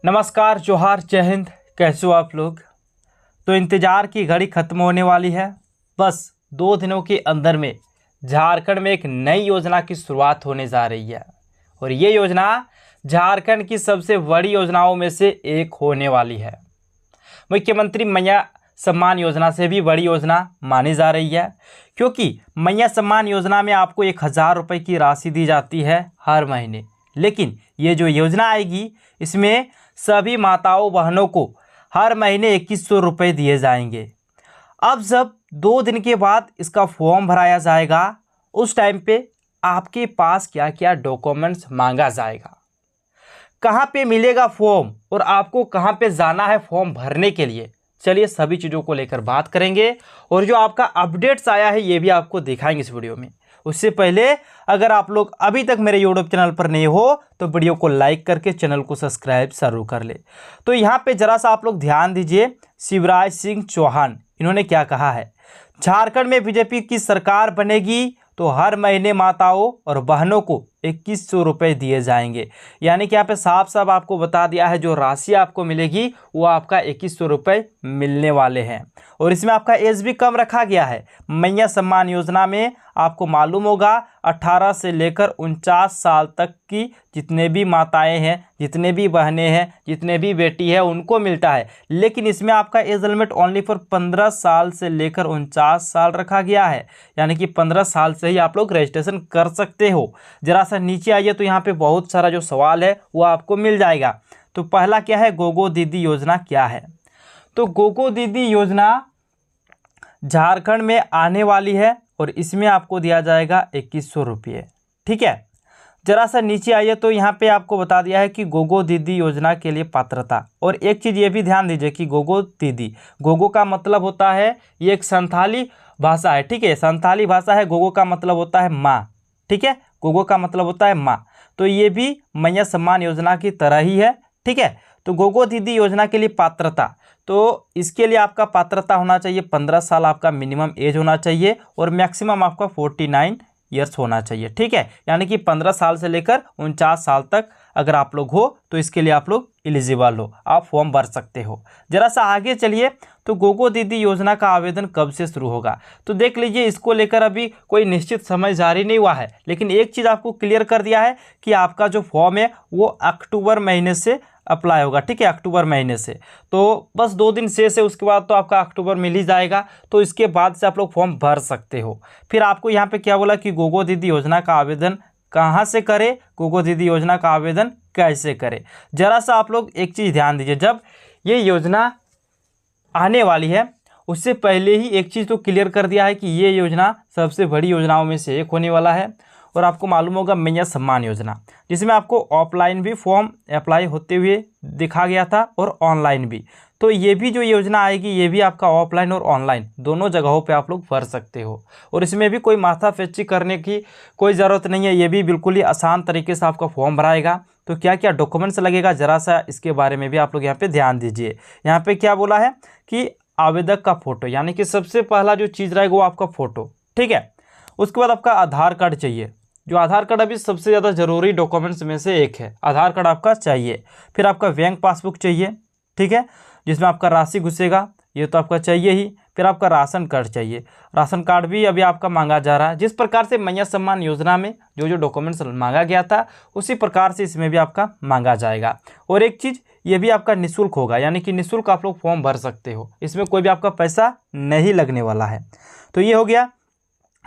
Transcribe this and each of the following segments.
नमस्कार, जोहार, जय हिंद। कैसे हो आप लोग? तो इंतज़ार की घड़ी ख़त्म होने वाली है। बस 2 दिनों के अंदर में झारखंड में एक नई योजना की शुरुआत होने जा रही है और ये योजना झारखंड की सबसे बड़ी योजनाओं में से एक होने वाली है। मुख्यमंत्री मैया सम्मान योजना से भी बड़ी योजना मानी जा रही है, क्योंकि मैया सम्मान योजना में आपको 1000 रुपये की राशि दी जाती है हर महीने। लेकिन ये जो योजना आएगी, इसमें सभी माताओं बहनों को हर महीने 2100 रुपये दिए जाएंगे। अब जब 2 दिन के बाद इसका फॉर्म भराया जाएगा, उस टाइम पे आपके पास क्या क्या डॉक्यूमेंट्स मांगा जाएगा, कहाँ पे मिलेगा फॉर्म और आपको कहाँ पे जाना है फॉर्म भरने के लिए, चलिए सभी चीज़ों को लेकर बात करेंगे। और जो आपका अपडेट्स आया है ये भी आपको दिखाएंगे इस वीडियो में। उससे पहले अगर आप लोग अभी तक मेरे यूट्यूब चैनल पर नए हो तो वीडियो को लाइक करके चैनल को सब्सक्राइब जरूर कर ले। तो यहाँ पे जरा सा आप लोग ध्यान दीजिए, शिवराज सिंह चौहान इन्होंने क्या कहा है। झारखंड में बीजेपी की सरकार बनेगी तो हर महीने माताओं और बहनों को 2100 रुपये दिए जाएंगे। यानी कि यहाँ पे साफ साफ आपको बता दिया है, जो राशि आपको मिलेगी वो आपका 2100 रुपये मिलने वाले हैं। और इसमें आपका एज भी कम रखा गया है। मैया सम्मान योजना में आपको मालूम होगा 18 से लेकर 49 साल तक की जितने भी माताएं हैं, जितने भी बहनें हैं, जितने भी बेटी है उनको मिलता है। लेकिन इसमें आपका एज लिमिट ओनली फॉर 15 साल से लेकर 49 साल रखा गया है। यानी कि 15 साल से ही आप लोग रजिस्ट्रेशन कर सकते हो। जरा सा नीचे आइए तो यहाँ पे बहुत सारा जो सवाल है वो आपको मिल जाएगा। तो पहला क्या है, गोगो दीदी योजना क्या है। तो गोगो दीदी योजना झारखंड में आने वाली है और इसमें आपको दिया जाएगा 2100 रुपये। ठीक है, जरा सा नीचे आइए तो यहाँ पे आपको बता दिया है कि गोगो दीदी योजना के लिए पात्रता। और एक चीज़ ये भी ध्यान दीजिए कि गोगो दीदी, गोगो का मतलब होता है, ये एक संथाली भाषा है। ठीक है, संथाली भाषा है। गोगो का मतलब होता है माँ। ठीक है, गोगो का मतलब होता है माँ। तो ये भी मैया सम्मान योजना की तरह ही है। ठीक है, तो गोगो दीदी योजना के लिए पात्रता, तो इसके लिए आपका पात्रता होना चाहिए 15 साल आपका मिनिमम एज होना चाहिए और मैक्सिमम आपका 49 ईयर्स होना चाहिए। ठीक है, यानी कि 15 साल से लेकर 49 साल तक अगर आप लोग हो तो इसके लिए आप लोग एलिजिबल हो, आप फॉर्म भर सकते हो। जरा सा आगे चलिए, तो गोगो दीदी योजना का आवेदन कब से शुरू होगा। तो देख लीजिए, इसको लेकर अभी कोई निश्चित समय जारी नहीं हुआ है, लेकिन एक चीज़ आपको क्लियर कर दिया है कि आपका जो फॉर्म है वो अक्टूबर महीने से अप्लाई होगा। ठीक है, अक्टूबर महीने से, तो बस 2 दिन शेष है, उसके बाद तो आपका अक्टूबर मिल ही जाएगा। तो इसके बाद से आप लोग फॉर्म भर सकते हो। फिर आपको यहाँ पे क्या बोला कि गोगो दीदी योजना का आवेदन कहाँ से करें, गोगो दीदी योजना का आवेदन कैसे करें। जरा सा आप लोग एक चीज़ ध्यान दीजिए, जब ये योजना आने वाली है उससे पहले ही एक चीज़ तो क्लियर कर दिया है कि ये योजना सबसे बड़ी योजनाओं में से एक होने वाला है। और आपको मालूम होगा मैया सम्मान योजना, जिसमें आपको ऑफलाइन भी फॉर्म अप्लाई होते हुए दिखा गया था और ऑनलाइन भी। तो ये भी जो योजना आएगी ये भी आपका ऑफलाइन और ऑनलाइन दोनों जगहों पे आप लोग भर सकते हो। और इसमें भी कोई माथापच्ची करने की कोई ज़रूरत नहीं है, ये भी बिल्कुल ही आसान तरीके से आपका फॉर्म भराएगा। तो क्या क्या डॉक्यूमेंट्स लगेगा, ज़रा सा इसके बारे में भी आप लोग यहाँ पे ध्यान दीजिए। यहाँ पे क्या बोला है कि आवेदक का फ़ोटो, यानी कि सबसे पहला जो चीज़ रहेगा वो आपका फ़ोटो। ठीक है, उसके बाद आपका आधार कार्ड चाहिए, जो आधार कार्ड अभी सबसे ज़्यादा ज़रूरी डॉक्यूमेंट्स में से एक है, आधार कार्ड आपका चाहिए। फिर आपका बैंक पासबुक चाहिए। ठीक है, जिसमें आपका राशि घुसेगा, ये तो आपका चाहिए ही। फिर आपका राशन कार्ड चाहिए, राशन कार्ड भी अभी आपका मांगा जा रहा है। जिस प्रकार से मैया सम्मान योजना में जो जो डॉक्यूमेंट्स मांगा गया था उसी प्रकार से इसमें भी आपका मांगा जाएगा। और एक चीज़, ये भी आपका निःशुल्क होगा, यानी कि निःशुल्क आप लोग फॉर्म भर सकते हो, इसमें कोई भी आपका पैसा नहीं लगने वाला है। तो ये हो गया।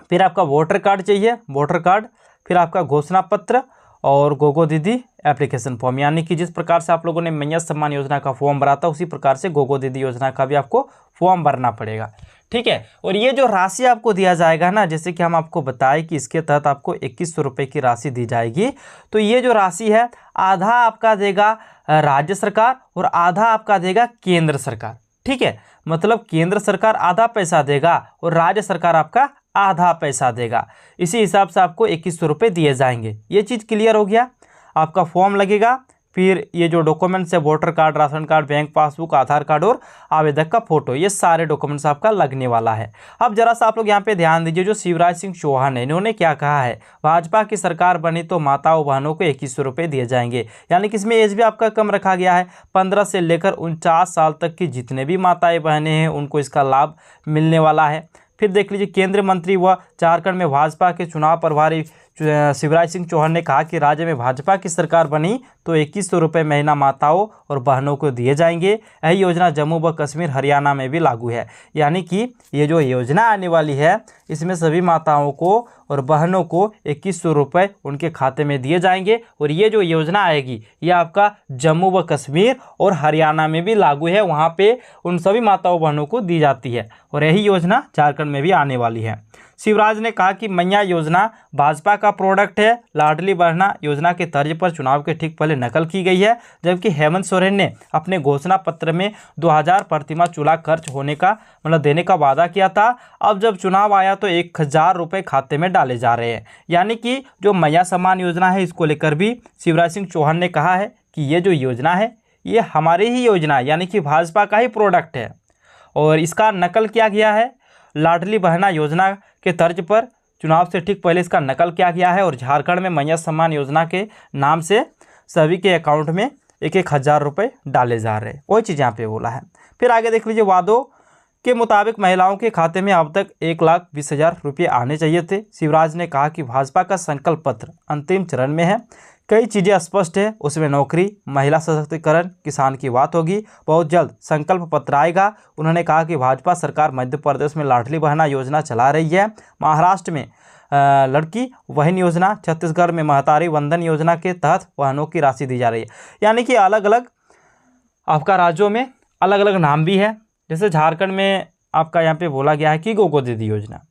फिर आपका वोटर कार्ड चाहिए, वोटर कार्ड। फिर आपका घोषणा पत्र और गोगो दीदी एप्लीकेशन फॉर्म, यानी कि जिस प्रकार से आप लोगों ने मैया सम्मान योजना का फॉर्म भरा था उसी प्रकार से गोगो दीदी योजना का भी आपको फॉर्म भरना पड़ेगा। ठीक है, और ये जो राशि आपको दिया जाएगा ना, जैसे कि हम आपको बताएं कि इसके तहत आपको 2100 रुपये की राशि दी जाएगी। तो ये जो राशि है आधा आपका देगा राज्य सरकार और आधा आपका देगा केंद्र सरकार। ठीक है, मतलब केंद्र सरकार आधा पैसा देगा और राज्य सरकार आपका आधा पैसा देगा। इसी हिसाब से आपको 2100 रुपये दिए जाएंगे। ये चीज़ क्लियर हो गया। आपका फॉर्म लगेगा, फिर ये जो डॉक्यूमेंट्स है voter card, ration card, bank passbook, Aadhaar card और आवेदक का फोटो, ये सारे डॉक्यूमेंट्स आपका लगने वाला है। अब जरा सा आप लोग यहाँ पे ध्यान दीजिए, जो शिवराज सिंह चौहान है इन्होंने क्या कहा है, भाजपा की सरकार बनी तो माताओं बहनों को 2100 रुपये दिए जाएंगे। यानी कि इसमें एज भी आपका कम रखा गया है, 15 से लेकर 49 साल तक की जितने भी माताएं बहनें हैं उनको इसका लाभ मिलने वाला है। फिर देख लीजिए, केंद्रीय मंत्री व झारखंड में भाजपा के चुनाव प्रभारी शिवराज सिंह चौहान ने कहा कि राज्य में भाजपा की सरकार बनी तो 2100 रुपये महीना माताओं और बहनों को दिए जाएंगे। यही योजना जम्मू व कश्मीर, हरियाणा में भी लागू है। यानी कि ये जो योजना आने वाली है इसमें सभी माताओं को और बहनों को 2100 रुपये उनके खाते में दिए जाएंगे। और ये जो योजना आएगी ये आपका जम्मू व कश्मीर और हरियाणा में भी लागू है, वहाँ पे उन सभी माताओं बहनों को दी जाती है। और यही योजना झारखंड में भी आने वाली है। शिवराज ने कहा कि मैया योजना भाजपा का प्रोडक्ट है, लाडली बहना योजना के तर्ज पर चुनाव के ठीक पहले नकल की गई है। जबकि हेमंत सोरेन ने अपने घोषणा पत्र में 2000 प्रतिमा चूल्हा खर्च होने का देने का वादा किया था। अब जब चुनाव आया तो 1000 रुपये खाते में डाले जा रहे हैं। यानी कि जो मैया सम्मान योजना है इसको लेकर भी शिवराज सिंह चौहान ने कहा है कि ये जो योजना है ये हमारी ही योजना है, यानी कि भाजपा का ही प्रोडक्ट है और इसका नकल किया गया है। लाडली बहना योजना के तर्ज पर चुनाव से ठीक पहले इसका नकल किया गया है और झारखंड में मैया सम्मान योजना के नाम से सभी के अकाउंट में 1000 रुपये डाले जा रहे हैं। वही चीज़ यहाँ पे बोला है। फिर आगे देख लीजिए, वादों के मुताबिक महिलाओं के खाते में अब तक 1,20,000 रुपये आने चाहिए थे। शिवराज ने कहा कि भाजपा का संकल्प पत्र अंतिम चरण में है, कई चीज़ें स्पष्ट है, उसमें नौकरी, महिला सशक्तिकरण, किसान की बात होगी, बहुत जल्द संकल्प पत्र आएगा। उन्होंने कहा कि भाजपा सरकार मध्य प्रदेश में लाडली बहना योजना चला रही है, महाराष्ट्र में लड़की बहन योजना, छत्तीसगढ़ में महतारी वंदन योजना के तहत बहनों की राशि दी जा रही है। यानी कि अलग अलग आपका राज्यों में अलग अलग नाम भी है। जैसे झारखंड में आपका यहाँ पे बोला गया है कि गोगो दीदी योजना,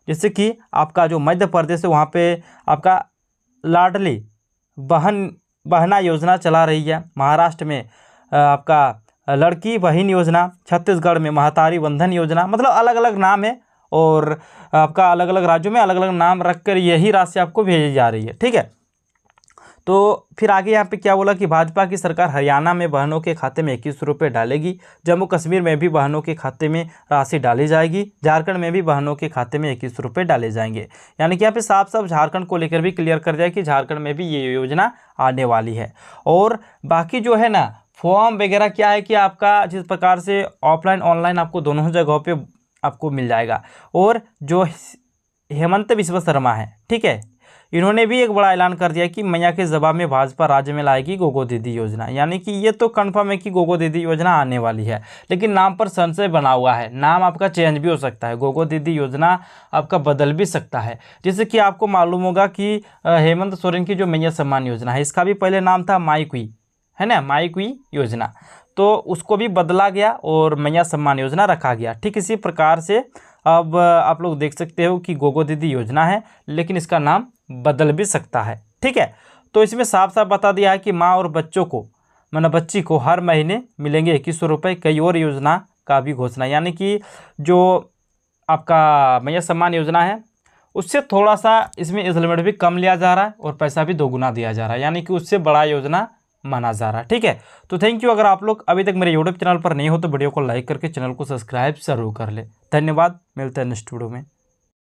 जैसे कि आपका जो मध्य प्रदेश है वहाँ पे आपका लाडली बहना योजना चला रही है, महाराष्ट्र में आपका लड़की बहन योजना, छत्तीसगढ़ में महतारी वंदन योजना, मतलब अलग अलग नाम है और आपका अलग अलग राज्यों में अलग अलग नाम रखकर यही राशि आपको भेजी जा रही है। ठीक है, तो फिर आगे यहाँ पे क्या बोला कि भाजपा की सरकार हरियाणा में बहनों के खाते में 2100 रुपये डालेगी, जम्मू कश्मीर में भी बहनों के खाते में राशि डाली जाएगी, झारखंड में भी बहनों के खाते में 2100 रुपये डाले जाएंगे। यानी कि यहाँ पे साफ साफ झारखंड को लेकर भी क्लियर कर दिया कि झारखंड में भी ये योजना आने वाली है। और बाकी जो है ना फॉर्म वगैरह क्या है कि आपका जिस प्रकार से ऑफलाइन ऑनलाइन आपको दोनों जगहों पर आपको मिल जाएगा। और जो हेमंत बिस्वा शर्मा है, ठीक है, इन्होंने भी एक बड़ा ऐलान कर दिया कि मैया के जवाब में भाजपा राज्य में लाएगी गोगो दीदी योजना। यानी कि ये तो कंफर्म है कि गोगो दीदी योजना आने वाली है, लेकिन नाम पर संशय बना हुआ है, नाम आपका चेंज भी हो सकता है, गोगो दीदी योजना आपका बदल भी सकता है। जैसे कि आपको मालूम होगा कि हेमंत सोरेन की जो मैया सम्मान योजना है इसका भी पहले नाम था माई कुई, है ना, माई कुई योजना, तो उसको भी बदला गया और मैया सम्मान योजना रखा गया। ठीक इसी प्रकार से अब आप लोग देख सकते हो कि गोगो दीदी योजना है लेकिन इसका नाम बदल भी सकता है। ठीक है, तो इसमें साफ साफ बता दिया है कि माँ और बच्चों को बच्ची को हर महीने मिलेंगे 2100 रुपये। कई और योजना का भी घोषणा, यानी कि जो आपका मैया सम्मान योजना है उससे थोड़ा सा इसमें एज लिमिट भी कम लिया जा रहा है और पैसा भी दोगुना दिया जा रहा है, यानी कि उससे बड़ा योजना माना जा रहा है। ठीक है, तो थैंक यू। अगर आप लोग अभी तक मेरे यूट्यूब चैनल पर नहीं हो तो वीडियो को लाइक करके चैनल को सब्सक्राइब जरूर कर ले। धन्यवाद, मिलते हैं नेक्स्ट वीडियो में।